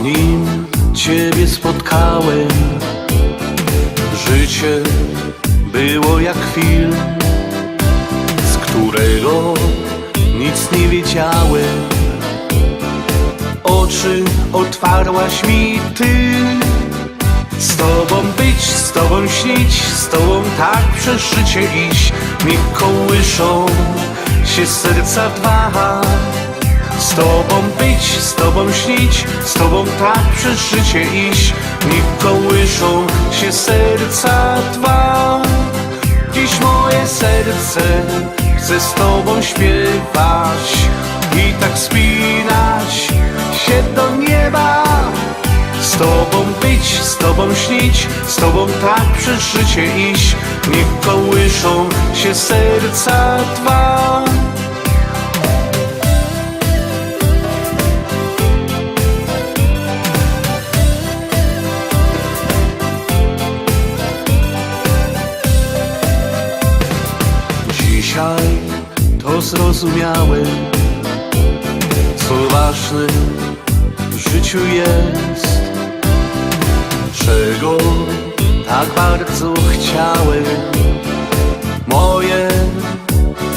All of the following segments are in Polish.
Zanim Ciebie spotkałem, życie było jak film, z którego nic nie wiedziałem. Oczy otwarłaś mi Ty. Z Tobą być, z Tobą śnić, z Tobą tak przez życie iść. Mi kołyszą się serca dwa. Z Tobą być, z Tobą śnić, z Tobą tak przez życie iść. Mi kołyszą się serca dwa. Dziś moje serce chce z Tobą śpiewać i tak spinać się do nieba. Z Tobą być, z Tobą śnić, z Tobą tak przez życie iść. Niech kołyszą się serca dwa. Dzisiaj to zrozumiałem, co ważne w życiu jest, czego tak bardzo chciałem. Moje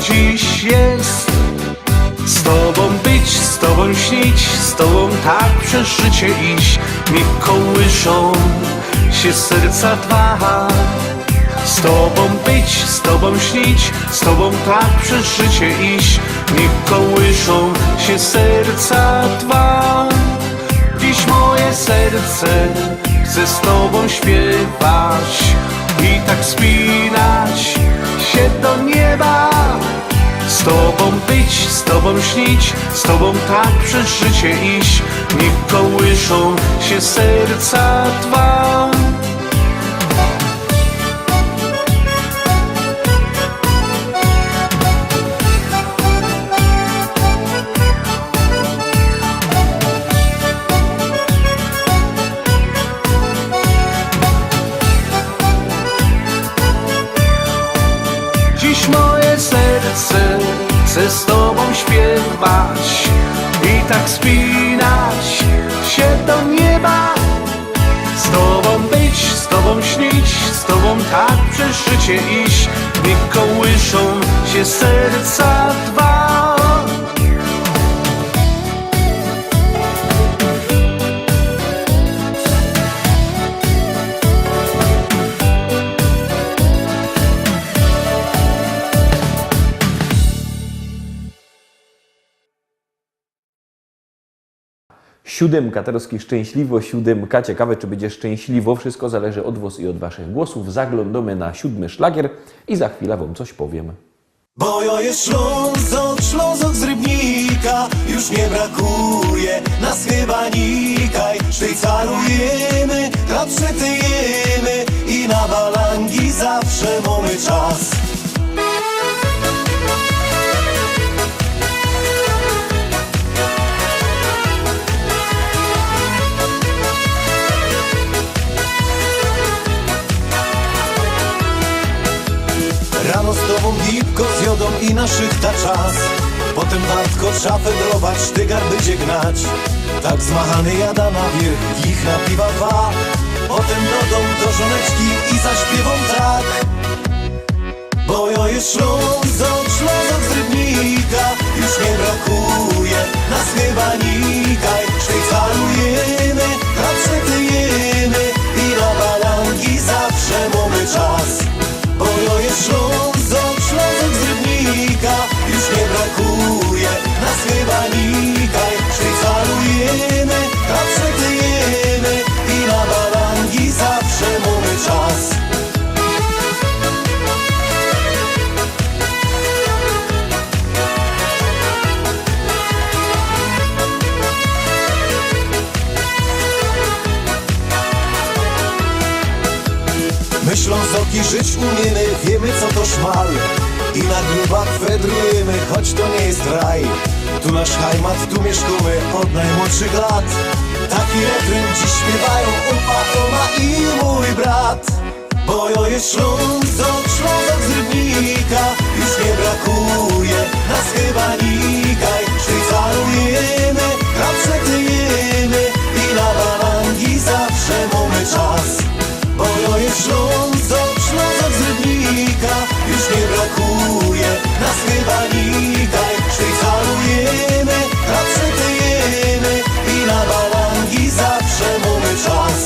dziś jest z Tobą być, z Tobą śnić, z Tobą tak przez życie iść. Niech kołyszą się serca dwa. Z Tobą być, z Tobą śnić, z Tobą tak przez życie iść. Niech kołyszą się serca dwa. Dziś moje serce chce z Tobą śpiewać i tak spinać się do nieba. Z Tobą być, z Tobą śnić, z Tobą tak przez życie iść. Niech kołyszą się serca dwa. Dziś moje serce chce z Tobą śpiewać i tak spinać się do nieba. Z Tobą być, z Tobą śnić, z Tobą tak przez życie iść. Niech kołyszą się serca dwa. Siódemka, Tarowski szczęśliwo, siódemka. Ciekawe, czy będzie szczęśliwo. Wszystko zależy od Was i od Waszych głosów. Zaglądamy na 7. szlagier i za chwilę Wam coś powiem. Bo ja jest Ślązok, Ślązok z Rybnika, już nie brakuje nas chyba nikaj. Szwajcarujemy, klapszetejemy i na balangi zawsze mamy czas. Rano z tobą gipko z jodą i na szychta czas. Potem wartko trzeba fedrować, tygar będzie gnać. Tak zmachany jada na wierch, ich na piwa dwa. Potem do domu do żoneczki i zaśpiewą tak. Bo ja jest Ślązok, Ślązok z Rybnika, już nie brakuje nas chyba nikaj. Szwajcarujemy, klapszetejemy i na balangi zawsze mamy czas. Bo ja jest Ślązok, Ślązok z Rybnika, już nie brakuje nas chyba nikaj. Szwajcarujemy, klapszetejemy i na balangi zawsze mamy czas. My Ślązoki żyć umiemy, wiemy co to szmal. I na grubach fedrujemy, choć to nie jest raj. Tu nasz hajmat, tu mieszkamy od najmłodszych lat. Taki refren dziś śpiewają upa, Toma i mój brat. Bo ja jest Ślązok, Ślązok z Rybnika, już nie brakuje nas chyba nikaj. Szwajcarujemy, klapszetejemy i na nas chyba nikaj. Sztycalujemy, przetyjemy i na balangi zawsze mamy czas.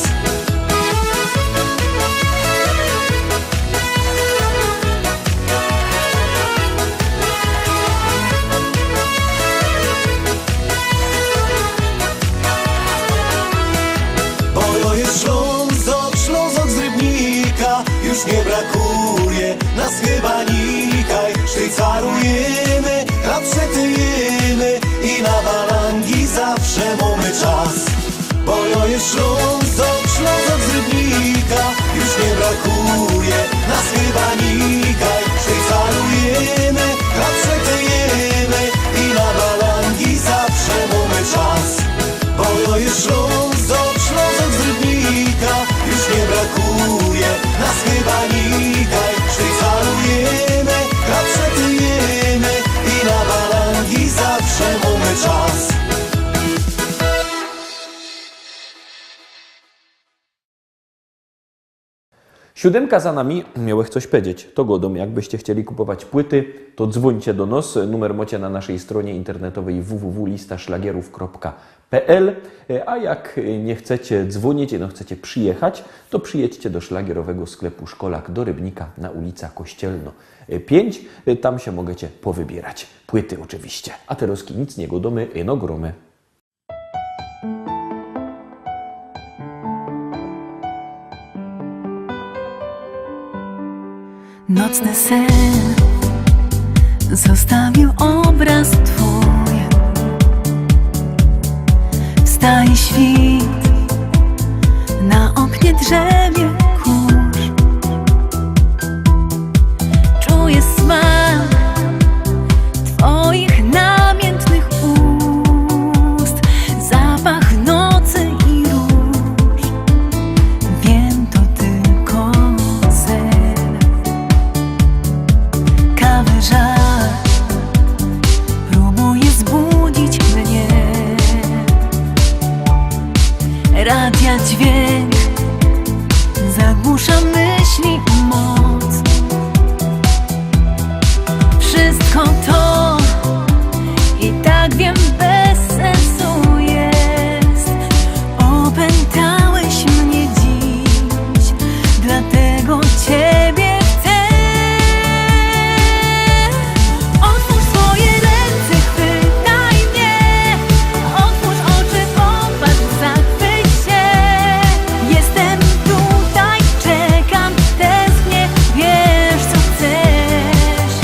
Ślązok z Rybnika już nie brakuje, nas chyba nikaj. Sztycalujemy, przetyjemy i na balangi zawsze mamy czas. Bo to jest Ślązok z Rybnika już nie brakuje, nas chyba nikaj. Sztycalujemy, przetyjemy i na balangi zawsze mamy czas. Bo to jest Ślązok z Rybnika już nie brakuje, nas chyba nikaj. Sztycalujemy, przetyjemy i na balangi zawsze mamy czas. Siódemka za nami, miałeś coś powiedzieć. To godą, jakbyście chcieli kupować płyty, to dzwońcie do nas. Numer macie na naszej stronie internetowej www.listaszlagierów.pl. A jak nie chcecie dzwonić, no chcecie przyjechać, to przyjedźcie do szlagierowego sklepu Szkolak do Rybnika na ulica Kościelno 5. Tam się możecie powybierać. Płyty oczywiście. A teraz nic nie godomy, no gromy. Nocny sen zostawił obraz twój. Wstaje świt, na oknie drzemie kurz. Czuję smak twoich namiętnych ust, zapach nocy i róż. Wiem, to tylko sen. Kawy żar próbuje zbudzić mnie. Radia dźwięk zagłusza myśli i moc. Wszystko to i tak wiem bez sensu jest. Opętałeś mnie dziś, dlatego ciebie chcę. Otwórz swoje ręce, chwytaj mnie. Otwórz oczy, popatrz, zachwyć się. Jestem tutaj, czekam, tęsknię, wiesz co chcesz.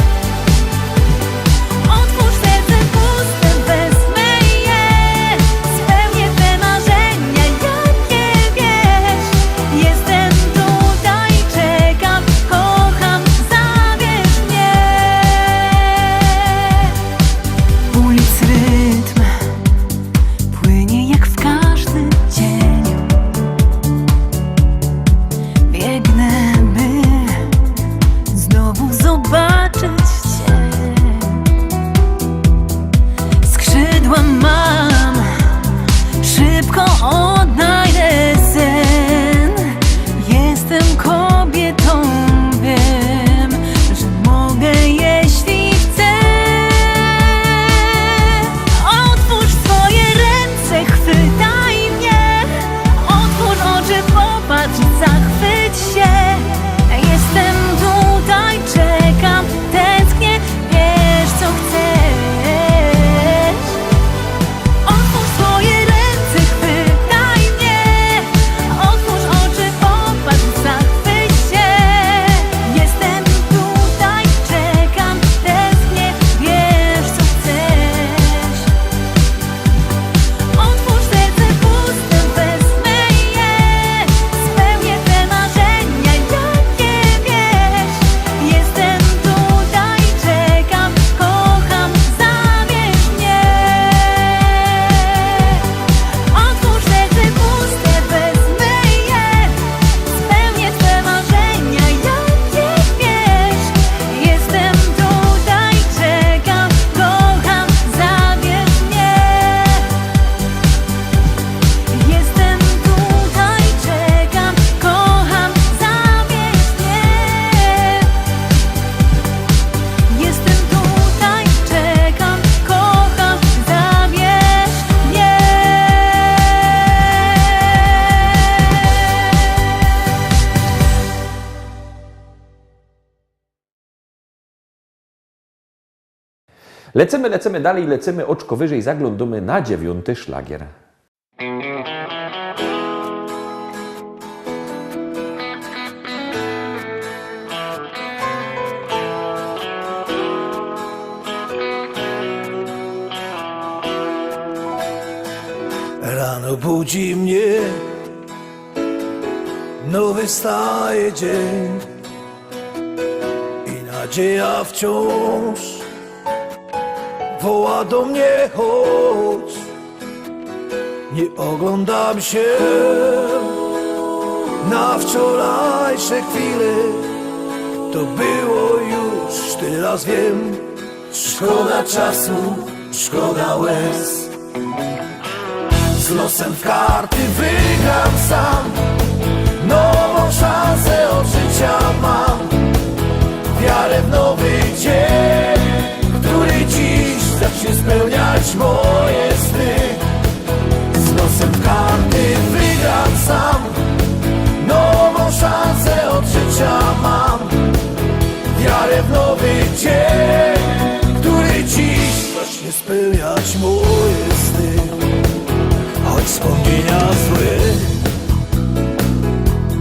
Lecimy dalej, lecimy oczko wyżej, zaglądamy na 9. szlagier. Rano budzi mnie nowy staje dzień i nadzieja wciąż woła do mnie, chodź. Nie oglądam się na wczorajsze chwile, to było już, teraz wiem. Szkoda czasu, szkoda łez. Z losem w karty wygram sam, nową szansę od życia mam. Wiarę w nowy dzień, który dziś zacznie spełniać moje sny. Z losem w karty wygram sam, nową szansę od życia mam. Wiarę w nowy dzień, który dziś zacznie spełniać moje sny. Choć wspomnienia złe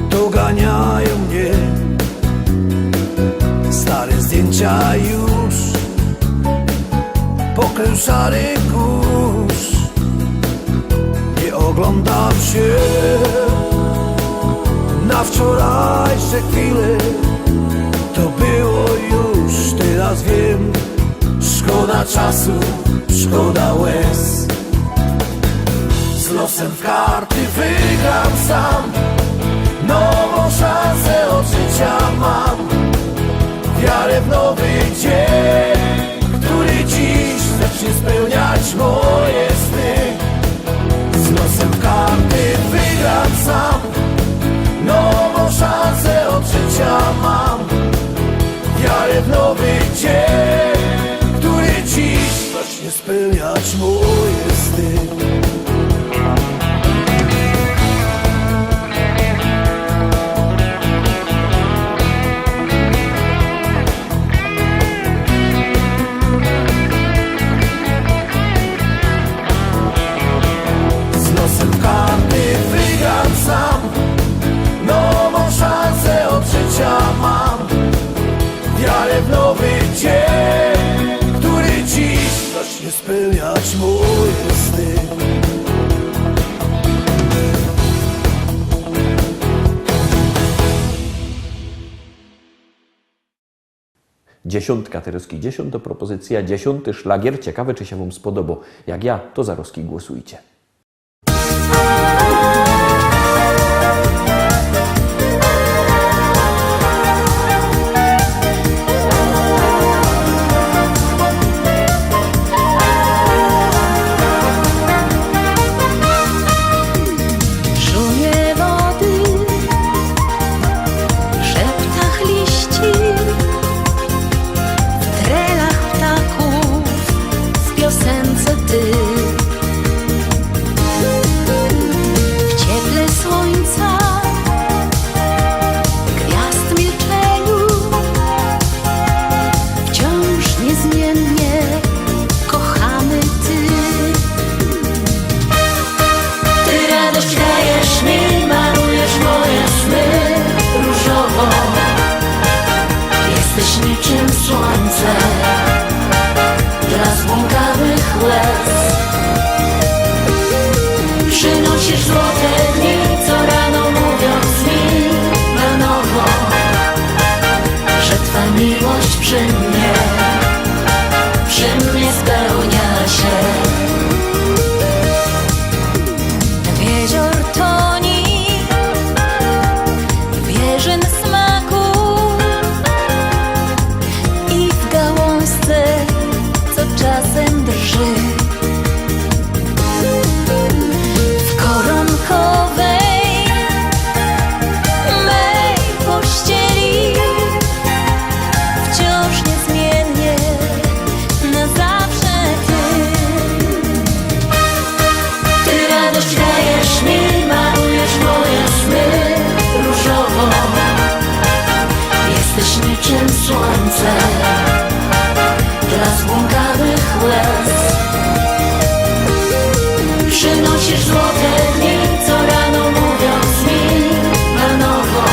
doganiają mnie, stare zdjęcia już pokrył szary kurz. Nie oglądam się na wczorajsze chwile, to było już, teraz wiem. Szkoda czasu, szkoda łez. Z losem w karty wygram sam, nową szansę od życia mam. Wiarę w nowy dzień, który dziś zacznie spełniać moje sny. Z losem w karty wygram sam, nową szansę od życia mam. Wiarę w nowy dzień, który dziś zacznie spełniać moje sny. Sam, nową szansę od życia mam. Wiarę w nowy dzień, który dziś zacznie spełniać moje sny. Dziesiątka Tereski, 10. propozycja, 10. szlagier. Ciekawe, czy się Wam spodobał. Jak ja, to za Roski głosujcie. Niczym słońce dla zbłąkanych łez. Przynosisz złote dni, co rano mówiąc mi na nowo, że Twa miłość przy mnie spełnia się. Jezior toni, wierzyn smaku i w gałązce, co czasem drży. W koronkowej mej pościeli wciąż niezmiennie na zawsze Ty. Ty radość dajesz mi, malujesz moje sny różowo. Jesteś niczym słońce dla zbłąkanych łez. Przynosisz złote dni, co rano mówiąc mi na nowo,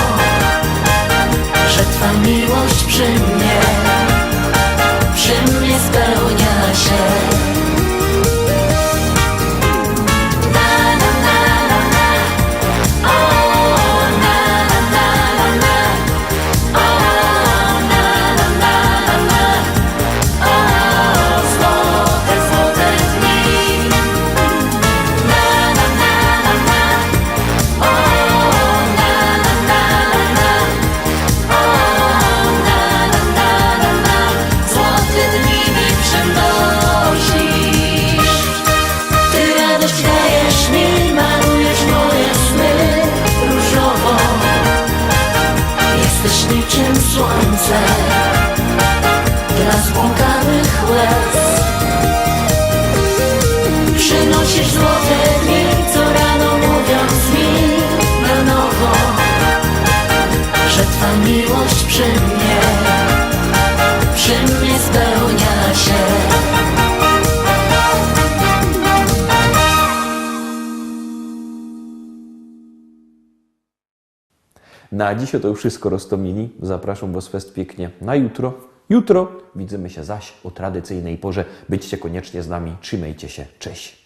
że Twa miłość przy mnie spełnia się. Na na na na na, o na na na na, o na na na na, o złote, złote dni. Na na na na, o na na na na, o na na na na, złote dni mi przynosisz. Ty radość dajesz mi, malujesz moje sny różowo. Jesteś niczym słońce dla zbłąkanych łez. Przynosisz złote dni, co rano mówiąc mi na nowo, że Twa miłość przy mnie spełnia się. Na dziś to już wszystko, Rostomini. Zapraszam Was fest pięknie na jutro. Jutro widzimy się zaś o tradycyjnej porze. Byćcie koniecznie z nami. Trzymajcie się. Cześć.